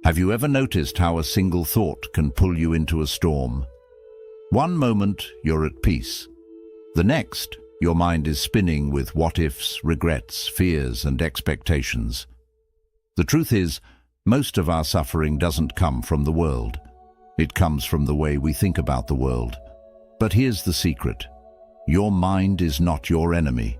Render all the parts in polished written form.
Have you ever noticed how a single thought can pull you into a storm? One moment, you're at peace. The next, your mind is spinning with what-ifs, regrets, fears, and expectations. The truth is, most of our suffering doesn't come from the world. It comes from the way we think about the world. But here's the secret. Your mind is not your enemy.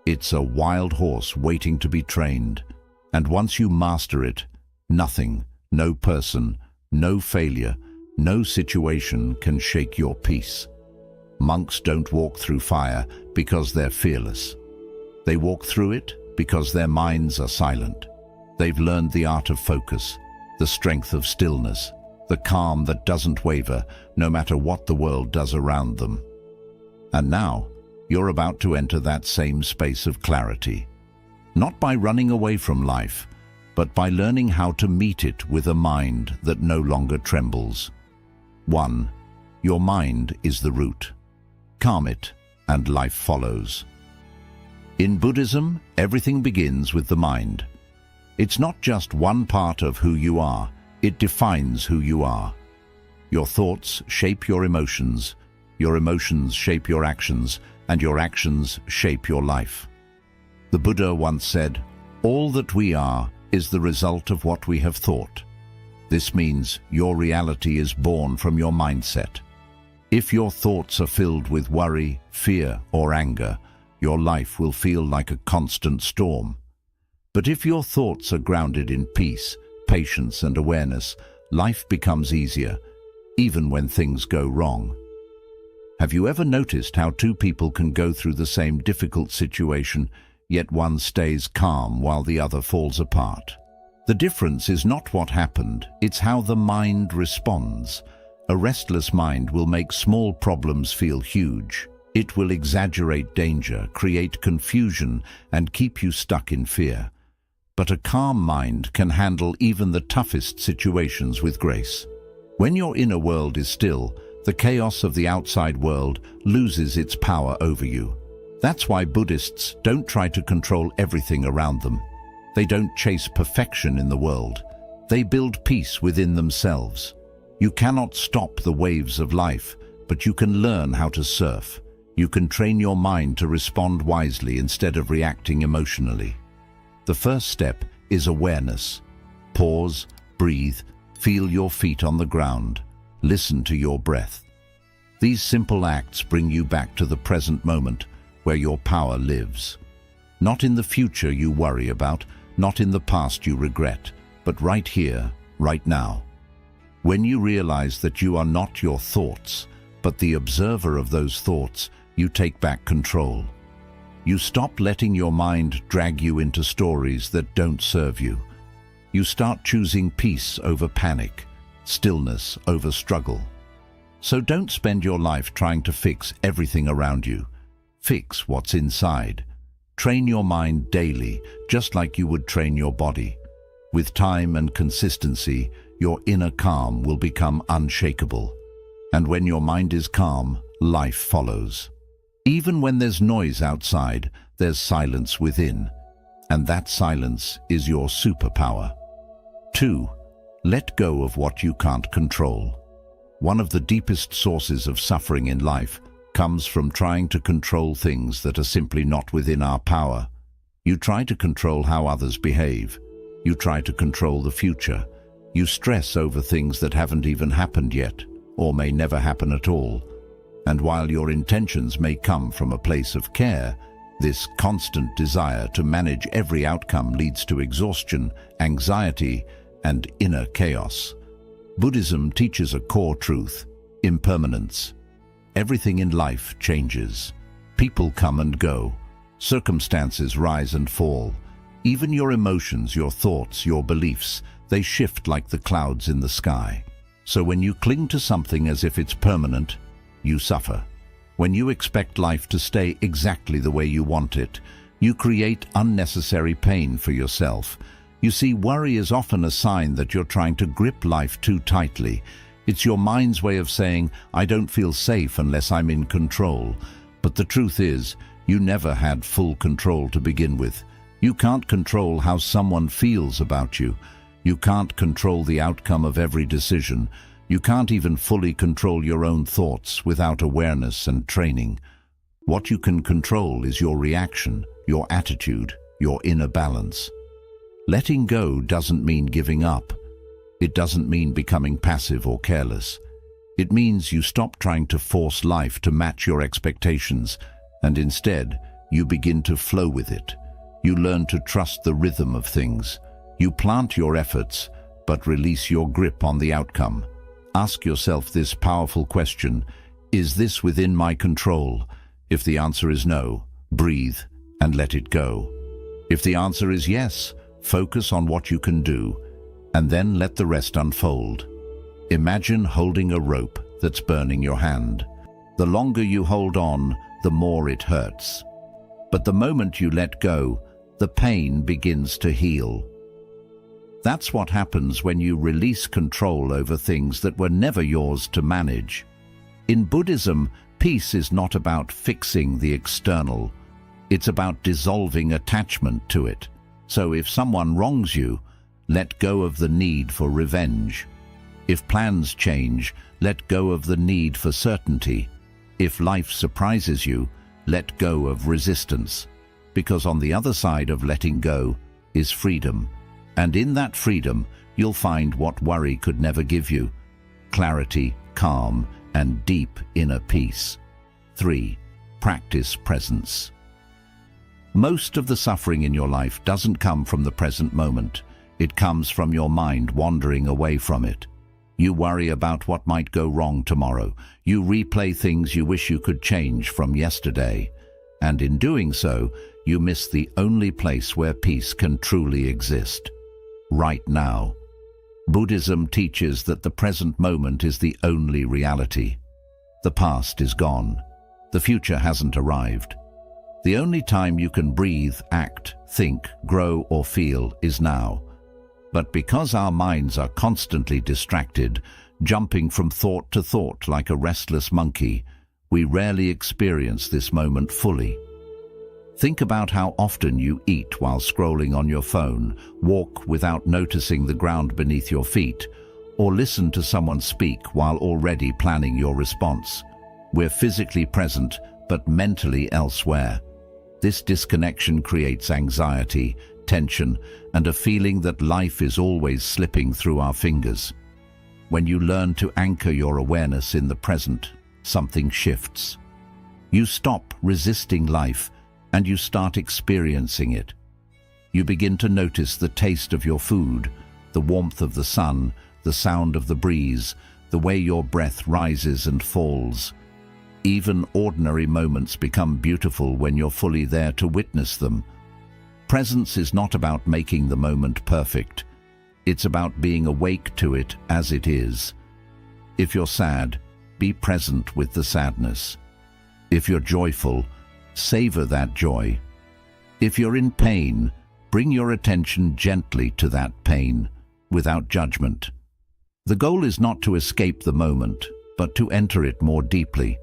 It's a wild horse waiting to be trained. And once you master it, nothing, no person, no failure, no situation can shake your peace. Monks don't walk through fire because they're fearless. They walk through it because their minds are silent. They've learned the art of focus, the strength of stillness, the calm that doesn't waver no matter what the world does around them. And now, you're about to enter that same space of clarity. Not by running away from life, but by learning how to meet it with a mind that no longer trembles. 1. Your mind is the root. Calm it, and life follows. In Buddhism, everything begins with the mind. It's not just one part of who you are, it defines who you are. Your thoughts shape your emotions shape your actions, and your actions shape your life. The Buddha once said, "All that we are is the result of what we have thought." This means your reality is born from your mindset. If your thoughts are filled with worry, fear, or anger, your life will feel like a constant storm. But if your thoughts are grounded in peace, patience, and awareness, life becomes easier, even when things go wrong. Have you ever noticed how two people can go through the same difficult situation, yet one stays calm while the other falls apart? The difference is not what happened, it's how the mind responds. A restless mind will make small problems feel huge. It will exaggerate danger, create confusion, and keep you stuck in fear. But a calm mind can handle even the toughest situations with grace. When your inner world is still, the chaos of the outside world loses its power over you. That's why Buddhists don't try to control everything around them. They don't chase perfection in the world. They build peace within themselves. You cannot stop the waves of life, but you can learn how to surf. You can train your mind to respond wisely instead of reacting emotionally. The first step is awareness. Pause, breathe, feel your feet on the ground. Listen to your breath. These simple acts bring you back to the present moment where your power lives. Not in the future you worry about, not in the past you regret, but right here, right now. When you realize that you are not your thoughts, but the observer of those thoughts, you take back control. You stop letting your mind drag you into stories that don't serve you. You start choosing peace over panic, stillness over struggle. So don't spend your life trying to fix everything around you. Fix what's inside. Train your mind daily, just like you would train your body. With time and consistency, your inner calm will become unshakable. And when your mind is calm, life follows. Even when there's noise outside, there's silence within. And that silence is your superpower. 2. Let go of what you can't control. One of the deepest sources of suffering in life comes from trying to control things that are simply not within our power. You try to control how others behave. You try to control the future. You stress over things that haven't even happened yet, or may never happen at all. And while your intentions may come from a place of care, this constant desire to manage every outcome leads to exhaustion, anxiety, and inner chaos. Buddhism teaches a core truth: impermanence. Everything in life changes. People come and go. Circumstances rise and fall. Even your emotions, your thoughts, your beliefs, they shift like the clouds in the sky. So when you cling to something as if it's permanent, you suffer. When you expect life to stay exactly the way you want it, you create unnecessary pain for yourself. You see, worry is often a sign that you're trying to grip life too tightly. It's your mind's way of saying, "I don't feel safe unless I'm in control." But the truth is, you never had full control to begin with. You can't control how someone feels about you. You can't control the outcome of every decision. You can't even fully control your own thoughts without awareness and training. What you can control is your reaction, your attitude, your inner balance. Letting go doesn't mean giving up. It doesn't mean becoming passive or careless. It means you stop trying to force life to match your expectations, and instead, you begin to flow with it. You learn to trust the rhythm of things. You plant your efforts, but release your grip on the outcome. Ask yourself this powerful question: is this within my control? If the answer is no, breathe and let it go. If the answer is yes, focus on what you can do, and then let the rest unfold. Imagine holding a rope that's burning your hand. The longer you hold on, the more it hurts. But the moment you let go, the pain begins to heal. That's what happens when you release control over things that were never yours to manage. In Buddhism, peace is not about fixing the external. It's about dissolving attachment to it. So if someone wrongs you, let go of the need for revenge. If plans change, let go of the need for certainty. If life surprises you, let go of resistance. Because on the other side of letting go is freedom. And in that freedom, you'll find what worry could never give you: clarity, calm, and deep inner peace. 3. Practice presence. Most of the suffering in your life doesn't come from the present moment. It comes from your mind wandering away from it. You worry about what might go wrong tomorrow. You replay things you wish you could change from yesterday. And in doing so, you miss the only place where peace can truly exist: right now. Buddhism teaches that the present moment is the only reality. The past is gone. The future hasn't arrived. The only time you can breathe, act, think, grow, or feel is now. But because our minds are constantly distracted, jumping from thought to thought like a restless monkey, we rarely experience this moment fully. Think about how often you eat while scrolling on your phone, walk without noticing the ground beneath your feet, or listen to someone speak while already planning your response. We're physically present, but mentally elsewhere. This disconnection creates anxiety, tension, and a feeling that life is always slipping through our fingers. When you learn to anchor your awareness in the present, something shifts. You stop resisting life, and you start experiencing it. You begin to notice the taste of your food, the warmth of the sun, the sound of the breeze, the way your breath rises and falls. Even ordinary moments become beautiful when you're fully there to witness them. Presence is not about making the moment perfect. It's about being awake to it as it is. If you're sad, be present with the sadness. If you're joyful, savor that joy. If you're in pain, bring your attention gently to that pain, without judgment. The goal is not to escape the moment, but to enter it more deeply.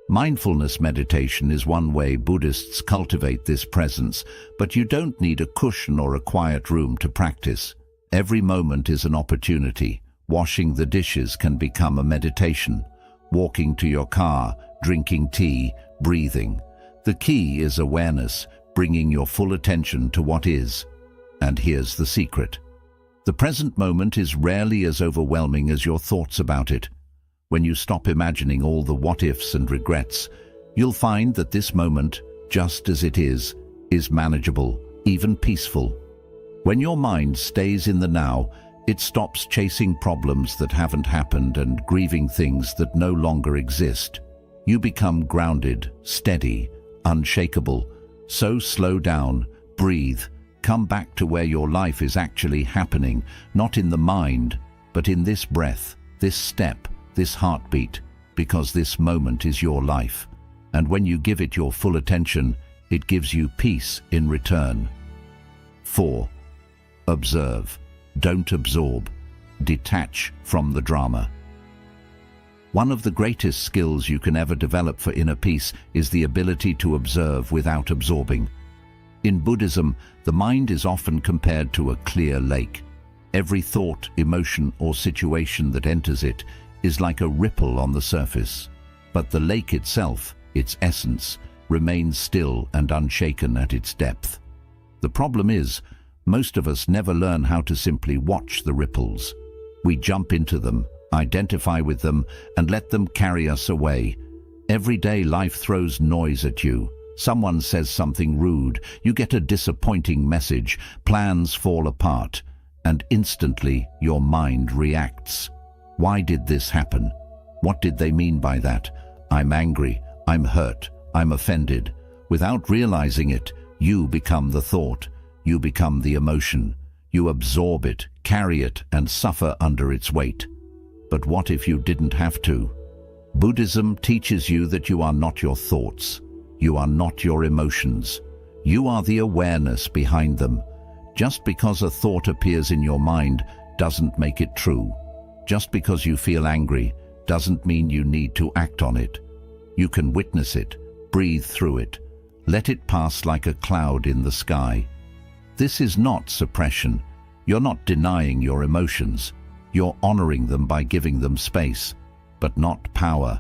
Mindfulness meditation is one way Buddhists cultivate this presence, but you don't need a cushion or a quiet room to practice. Every moment is an opportunity. Washing the dishes can become a meditation. Walking to your car, drinking tea, breathing. The key is awareness, bringing your full attention to what is. And here's the secret. The present moment is rarely as overwhelming as your thoughts about it. When you stop imagining all the what-ifs and regrets, you'll find that this moment, just as it is manageable, even peaceful. When your mind stays in the now, it stops chasing problems that haven't happened and grieving things that no longer exist. You become grounded, steady, unshakable. So slow down, breathe, come back to where your life is actually happening, not in the mind, but in this breath, this step, this heartbeat, because this moment is your life. And when you give it your full attention, it gives you peace in return. 4. Observe. Don't absorb. Detach from the drama. One of the greatest skills you can ever develop for inner peace is the ability to observe without absorbing. In Buddhism, the mind is often compared to a clear lake. Every thought, emotion, or situation that enters it is like a ripple on the surface. But the lake itself, its essence, remains still and unshaken at its depth. The problem is, most of us never learn how to simply watch the ripples. We jump into them, identify with them, and let them carry us away. Every day life throws noise at you. Someone says something rude, you get a disappointing message, plans fall apart, and instantly your mind reacts. Why did this happen? What did they mean by that? I'm angry, I'm hurt, I'm offended. Without realizing it, you become the thought, you become the emotion. You absorb it, carry it, and suffer under its weight. But what if you didn't have to? Buddhism teaches you that you are not your thoughts. You are not your emotions. You are the awareness behind them. Just because a thought appears in your mind doesn't make it true. Just because you feel angry doesn't mean you need to act on it. You can witness it, breathe through it, let it pass like a cloud in the sky. This is not suppression. You're not denying your emotions. You're honoring them by giving them space, but not power.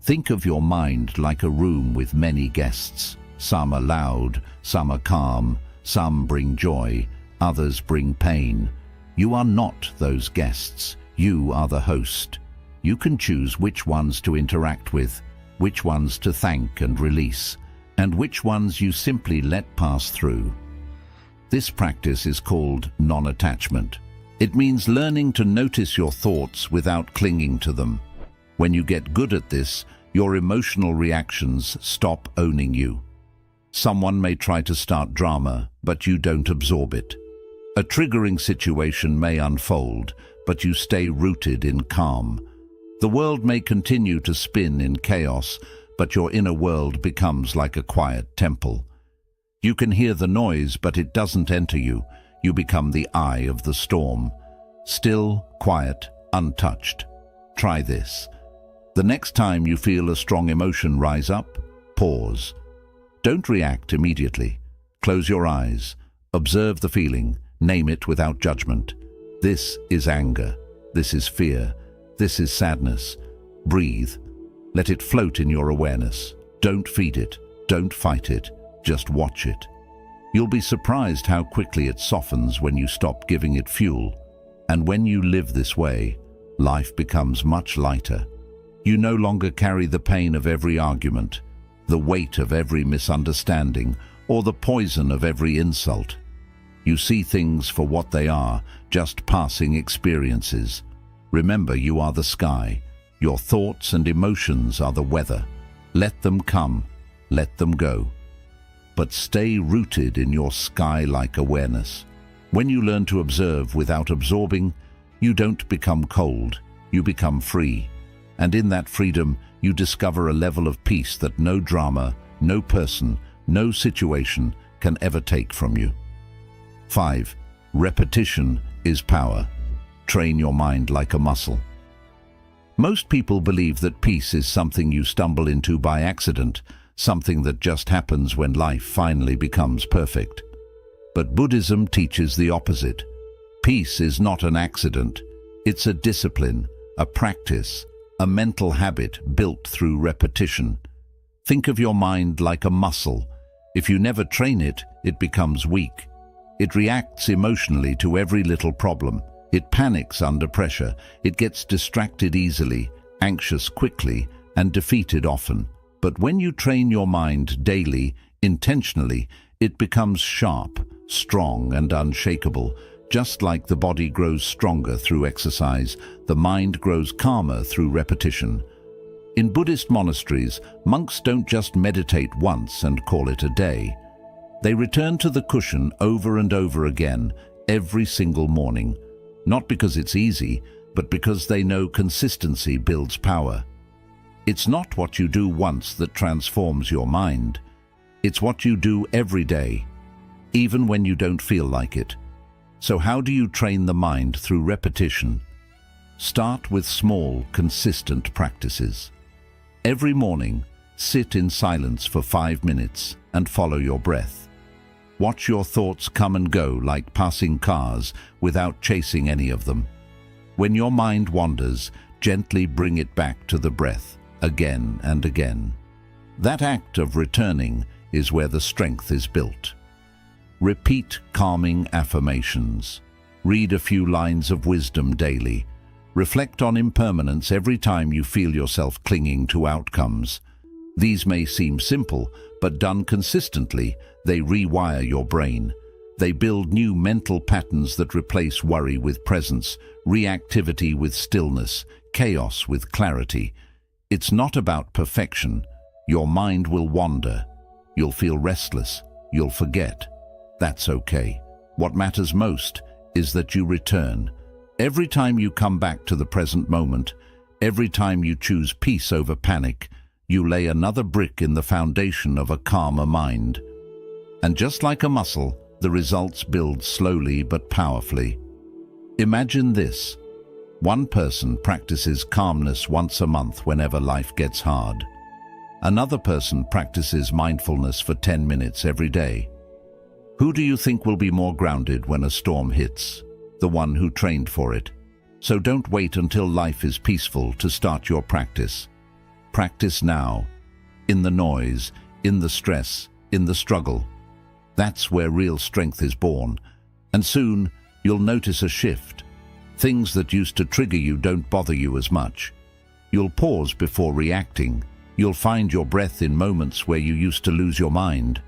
Think of your mind like a room with many guests. Some are loud, some are calm, some bring joy, others bring pain. You are not those guests. You are the host. You can choose which ones to interact with, which ones to thank and release, and which ones you simply let pass through. This practice is called non-attachment. It means learning to notice your thoughts without clinging to them. When you get good at this, your emotional reactions stop owning you. Someone may try to start drama, but you don't absorb it. A triggering situation may unfold, but you stay rooted in calm. The world may continue to spin in chaos, but your inner world becomes like a quiet temple. You can hear the noise, but it doesn't enter you. You become the eye of the storm. Still, quiet, untouched. Try this. The next time you feel a strong emotion rise up, pause. Don't react immediately. Close your eyes. Observe the feeling. Name it without judgment. This is anger. This is fear. This is sadness. Breathe. Let it float in your awareness. Don't feed it. Don't fight it. Just watch it. You'll be surprised how quickly it softens when you stop giving it fuel. And when you live this way, life becomes much lighter. You no longer carry the pain of every argument, the weight of every misunderstanding, or the poison of every insult. You see things for what they are, just passing experiences. Remember, you are the sky. Your thoughts and emotions are the weather. Let them come, let them go. But stay rooted in your sky-like awareness. When you learn to observe without absorbing, you don't become cold, you become free. And in that freedom, you discover a level of peace that no drama, no person, no situation can ever take from you. 5. Repetition is power. Train your mind like a muscle. Most people believe that peace is something you stumble into by accident, something that just happens when life finally becomes perfect. But Buddhism teaches the opposite. Peace is not an accident. It's a discipline, a practice, a mental habit built through repetition. Think of your mind like a muscle. If you never train it, it becomes weak. It reacts emotionally to every little problem. It panics under pressure. It gets distracted easily, anxious quickly, and defeated often. But when you train your mind daily, intentionally, it becomes sharp, strong, and unshakable. Just like the body grows stronger through exercise, the mind grows calmer through repetition. In Buddhist monasteries, monks don't just meditate once and call it a day. They return to the cushion over and over again, every single morning. Not because it's easy, but because they know consistency builds power. It's not what you do once that transforms your mind. It's what you do every day, even when you don't feel like it. So how do you train the mind through repetition? Start with small, consistent practices. Every morning, sit in silence for 5 minutes and follow your breath. Watch your thoughts come and go like passing cars without chasing any of them. When your mind wanders, gently bring it back to the breath, again and again. That act of returning is where the strength is built. Repeat calming affirmations. Read a few lines of wisdom daily. Reflect on impermanence every time you feel yourself clinging to outcomes. These may seem simple, but done consistently, they rewire your brain. They build new mental patterns that replace worry with presence, reactivity with stillness, chaos with clarity. It's not about perfection. Your mind will wander. You'll feel restless. You'll forget. That's okay. What matters most is that you return. Every time you come back to the present moment, every time you choose peace over panic, you lay another brick in the foundation of a calmer mind. And just like a muscle, the results build slowly but powerfully. Imagine this. One person practices calmness once a month whenever life gets hard. Another person practices mindfulness for 10 minutes every day. Who do you think will be more grounded when a storm hits? The one who trained for it. So don't wait until life is peaceful to start your practice. Practice now, in the noise, in the stress, in the struggle. That's where real strength is born. And soon, you'll notice a shift. Things that used to trigger you don't bother you as much. You'll pause before reacting. You'll find your breath in moments where you used to lose your mind.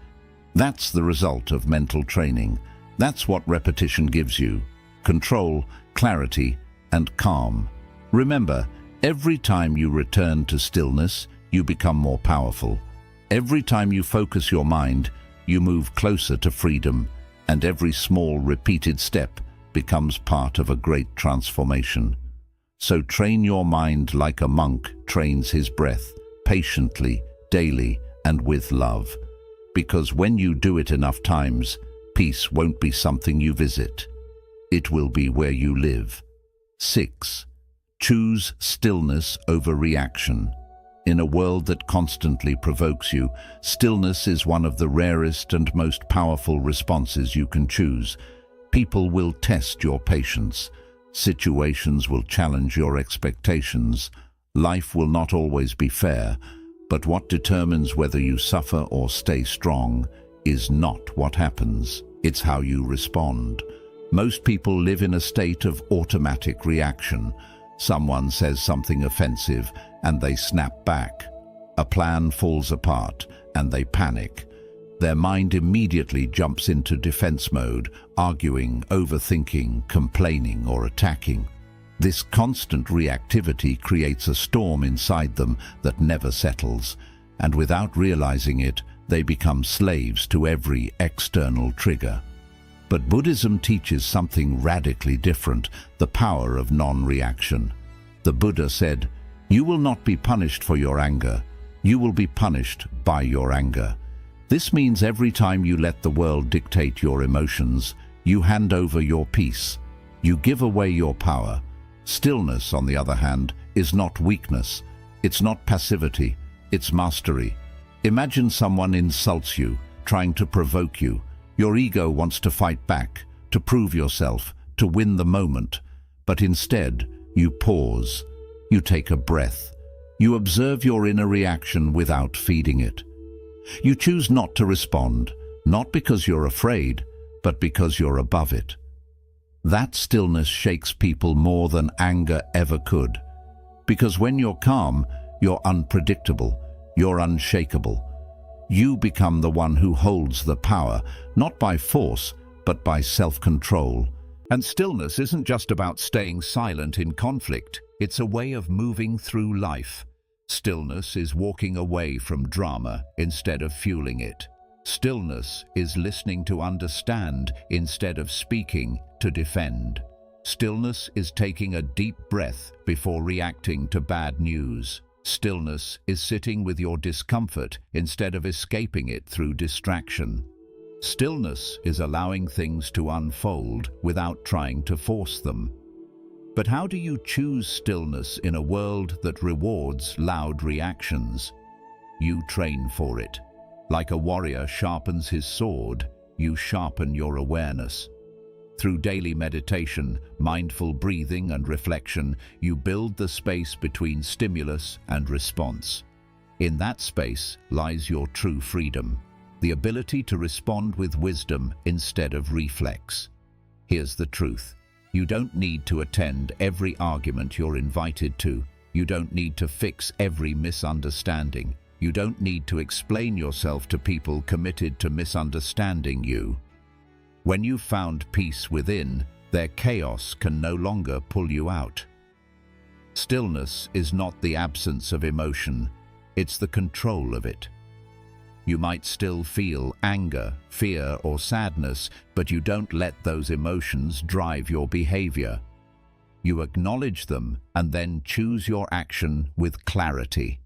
That's the result of mental training. That's what repetition gives you. Control, clarity, and calm. Remember, every time you return to stillness, you become more powerful. Every time you focus your mind, you move closer to freedom, and every small repeated step becomes part of a great transformation. So train your mind like a monk trains his breath, patiently, daily, and with love. Because when you do it enough times, peace won't be something you visit. It will be where you live. 6. Choose stillness over reaction. In a world that constantly provokes you, stillness is one of the rarest and most powerful responses you can choose. People will test your patience. Situations will challenge your expectations. Life will not always be fair, but what determines whether you suffer or stay strong is not what happens. It's how you respond. Most people live in a state of automatic reaction. Someone says something offensive and they snap back. A plan falls apart and they panic. Their mind immediately jumps into defense mode, arguing, overthinking, complaining, or attacking. This constant reactivity creates a storm inside them that never settles, and without realizing it, they become slaves to every external trigger. But Buddhism teaches something radically different, the power of non-reaction. The Buddha said, "You will not be punished for your anger. You will be punished by your anger." This means every time you let the world dictate your emotions, you hand over your peace. You give away your power. Stillness, on the other hand, is not weakness. It's not passivity. It's mastery. Imagine someone insults you, trying to provoke you. Your ego wants to fight back, to prove yourself, to win the moment. But instead, you pause. You take a breath. You observe your inner reaction without feeding it. You choose not to respond, not because you're afraid, but because you're above it. That stillness shakes people more than anger ever could. Because when you're calm, you're unpredictable, you're unshakable. You become the one who holds the power, not by force, but by self-control. And stillness isn't just about staying silent in conflict. It's a way of moving through life. Stillness is walking away from drama instead of fueling it. Stillness is listening to understand instead of speaking to defend. Stillness is taking a deep breath before reacting to bad news. Stillness is sitting with your discomfort instead of escaping it through distraction. Stillness is allowing things to unfold without trying to force them. But how do you choose stillness in a world that rewards loud reactions? You train for it. Like a warrior sharpens his sword, you sharpen your awareness. Through daily meditation, mindful breathing and reflection, you build the space between stimulus and response. In that space lies your true freedom, the ability to respond with wisdom instead of reflex. Here's the truth. You don't need to attend every argument you're invited to. You don't need to fix every misunderstanding. You don't need to explain yourself to people committed to misunderstanding you. When you've found peace within, their chaos can no longer pull you out. Stillness is not the absence of emotion, it's the control of it. You might still feel anger, fear, or sadness, but you don't let those emotions drive your behavior. You acknowledge them and then choose your action with clarity.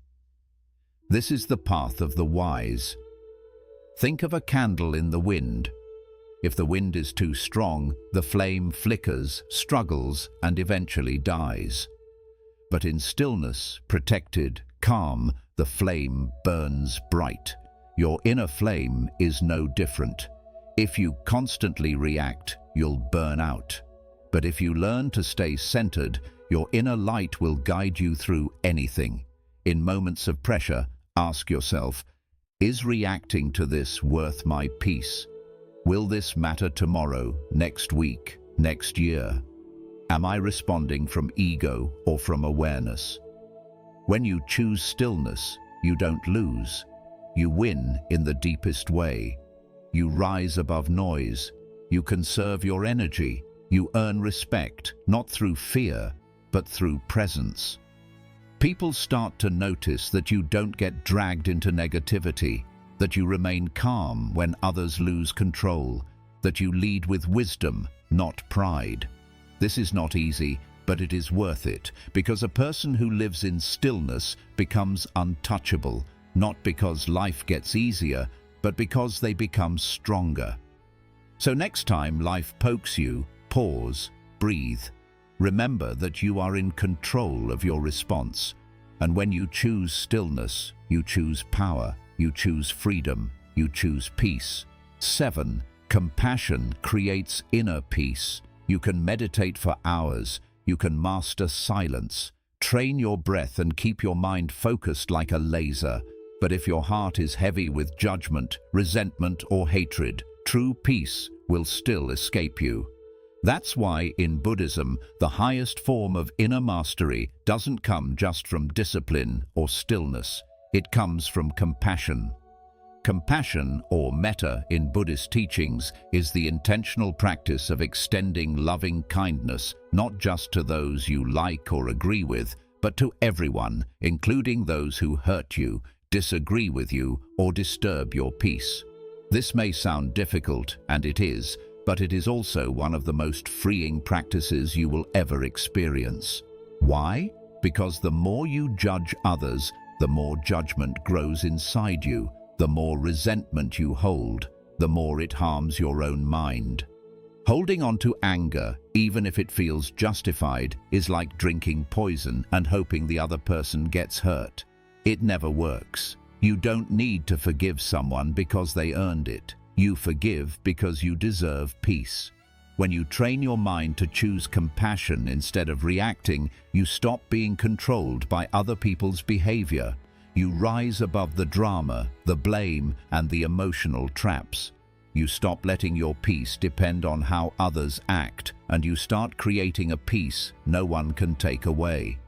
This is the path of the wise. Think of a candle in the wind. If the wind is too strong, the flame flickers, struggles, and eventually dies. But in stillness, protected, calm, the flame burns bright. Your inner flame is no different. If you constantly react, you'll burn out. But if you learn to stay centered, your inner light will guide you through anything. In moments of pressure, ask yourself, is reacting to this worth my peace? Will this matter tomorrow, next week, next year? Am I responding from ego or from awareness? When you choose stillness, you don't lose. You win in the deepest way. You rise above noise. You conserve your energy. You earn respect, not through fear, but through presence. People start to notice that you don't get dragged into negativity, that you remain calm when others lose control, that you lead with wisdom, not pride. This is not easy, but it is worth it, because a person who lives in stillness becomes untouchable, not because life gets easier, but because they become stronger. So next time life pokes you, pause, breathe. Remember that you are in control of your response. And when you choose stillness, you choose power, you choose freedom, you choose peace. 7. Compassion creates inner peace. You can meditate for hours. You can master silence. Train your breath and keep your mind focused like a laser. But if your heart is heavy with judgment, resentment, or hatred, true peace will still escape you. That's why in Buddhism, the highest form of inner mastery doesn't come just from discipline or stillness. It comes from compassion. Compassion, or metta in Buddhist teachings, is the intentional practice of extending loving kindness not just to those you like or agree with, but to everyone, including those who hurt you, disagree with you, or disturb your peace. This may sound difficult, and it is, but it is also one of the most freeing practices you will ever experience. Why? Because the more you judge others, the more judgment grows inside you, the more resentment you hold, the more it harms your own mind. Holding on to anger, even if it feels justified, is like drinking poison and hoping the other person gets hurt. It never works. You don't need to forgive someone because they earned it. You forgive because you deserve peace. When you train your mind to choose compassion instead of reacting, you stop being controlled by other people's behavior. You rise above the drama, the blame, and the emotional traps. You stop letting your peace depend on how others act, and you start creating a peace no one can take away.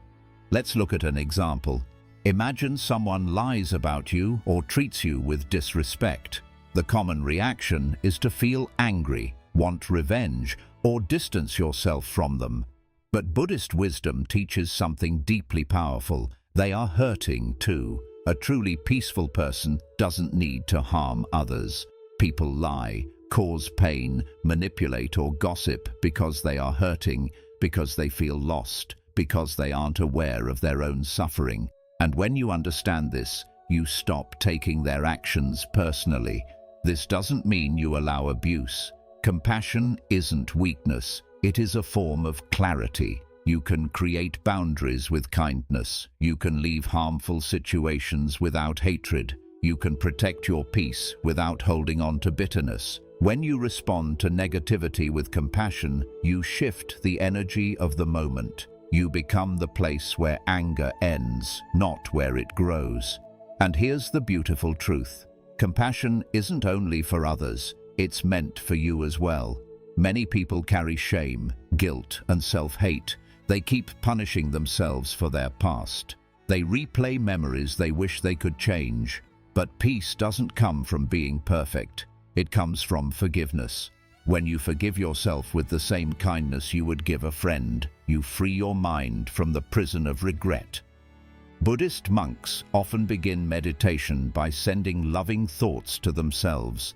Let's look at an example. Imagine someone lies about you or treats you with disrespect. The common reaction is to feel angry, want revenge, or distance yourself from them. But Buddhist wisdom teaches something deeply powerful. They are hurting too. A truly peaceful person doesn't need to harm others. People lie, cause pain, manipulate, or gossip because they are hurting, because they feel lost, because they aren't aware of their own suffering. And when you understand this, you stop taking their actions personally. This doesn't mean you allow abuse. Compassion isn't weakness. It is a form of clarity. You can create boundaries with kindness. You can leave harmful situations without hatred. You can protect your peace without holding on to bitterness. When you respond to negativity with compassion, you shift the energy of the moment. You become the place where anger ends, not where it grows. And here's the beautiful truth. Compassion isn't only for others, it's meant for you as well. Many people carry shame, guilt, and self-hate. They keep punishing themselves for their past. They replay memories they wish they could change. But peace doesn't come from being perfect. It comes from forgiveness. When you forgive yourself with the same kindness you would give a friend, you free your mind from the prison of regret. Buddhist monks often begin meditation by sending loving thoughts to themselves.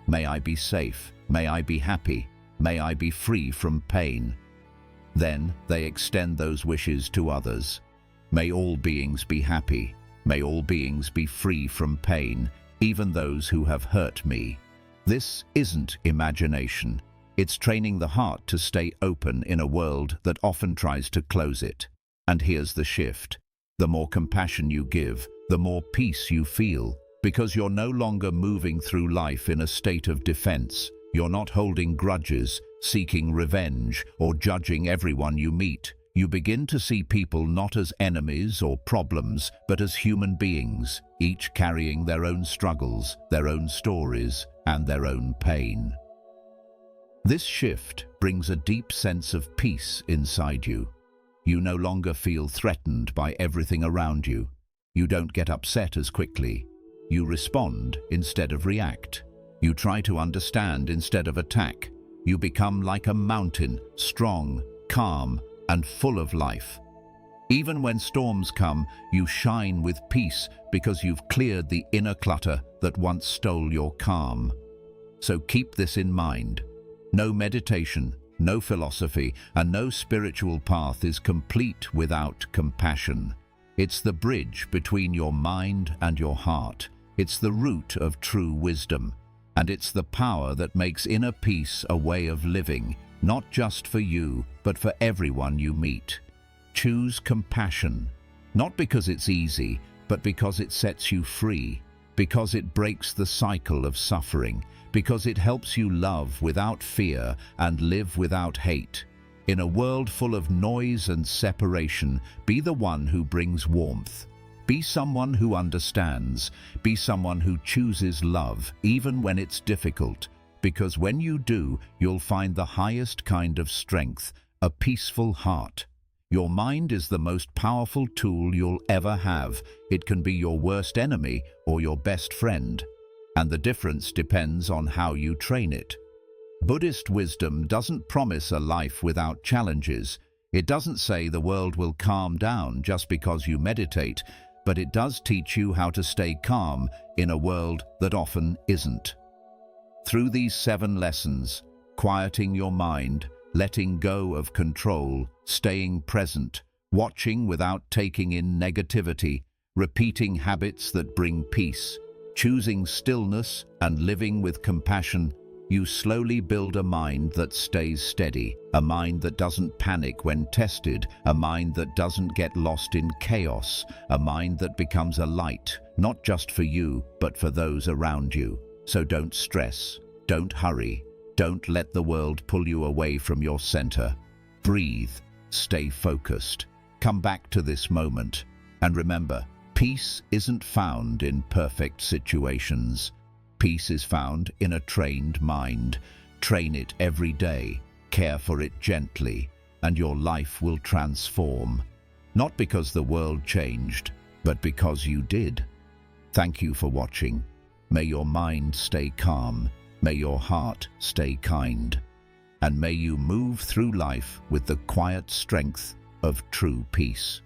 May I be safe, may I be happy, may I be free from pain. Then they extend those wishes to others. May all beings be happy, may all beings be free from pain, even those who have hurt me. This isn't imagination. It's training the heart to stay open in a world that often tries to close it. And here's the shift. The more compassion you give, the more peace you feel, because you're no longer moving through life in a state of defense. You're not holding grudges, seeking revenge, or judging everyone you meet. You begin to see people not as enemies or problems, but as human beings, each carrying their own struggles, their own stories, and their own pain. This shift brings a deep sense of peace inside you. You no longer feel threatened by everything around you. You don't get upset as quickly. You respond instead of react. You try to understand instead of attack. You become like a mountain, strong, calm, and full of life. Even when storms come, you shine with peace because you've cleared the inner clutter that once stole your calm. So keep this in mind. No meditation, no philosophy, and no spiritual path is complete without compassion. It's the bridge between your mind and your heart. It's the root of true wisdom. And it's the power that makes inner peace a way of living, not just for you, but for everyone you meet. Choose compassion, not because it's easy, but because it sets you free, because it breaks the cycle of suffering, because it helps you love without fear and live without hate. In a world full of noise and separation, be the one who brings warmth. Be someone who understands. Be someone who chooses love, even when it's difficult. Because when you do, you'll find the highest kind of strength, a peaceful heart. Your mind is the most powerful tool you'll ever have. It can be your worst enemy or your best friend. And the difference depends on how you train it. Buddhist wisdom doesn't promise a life without challenges. It doesn't say the world will calm down just because you meditate, but it does teach you how to stay calm in a world that often isn't. Through these 7 lessons, quieting your mind, letting go of control, staying present, watching without taking in negativity, repeating habits that bring peace, choosing stillness and living with compassion, you slowly build a mind that stays steady, a mind that doesn't panic when tested, a mind that doesn't get lost in chaos, a mind that becomes a light, not just for you, but for those around you. So don't stress, don't hurry, don't let the world pull you away from your center. Breathe, stay focused, come back to this moment, and remember, peace isn't found in perfect situations. Peace is found in a trained mind. Train it every day, care for it gently, and your life will transform. Not because the world changed, but because you did. Thank you for watching. May your mind stay calm, may your heart stay kind, and may you move through life with the quiet strength of true peace.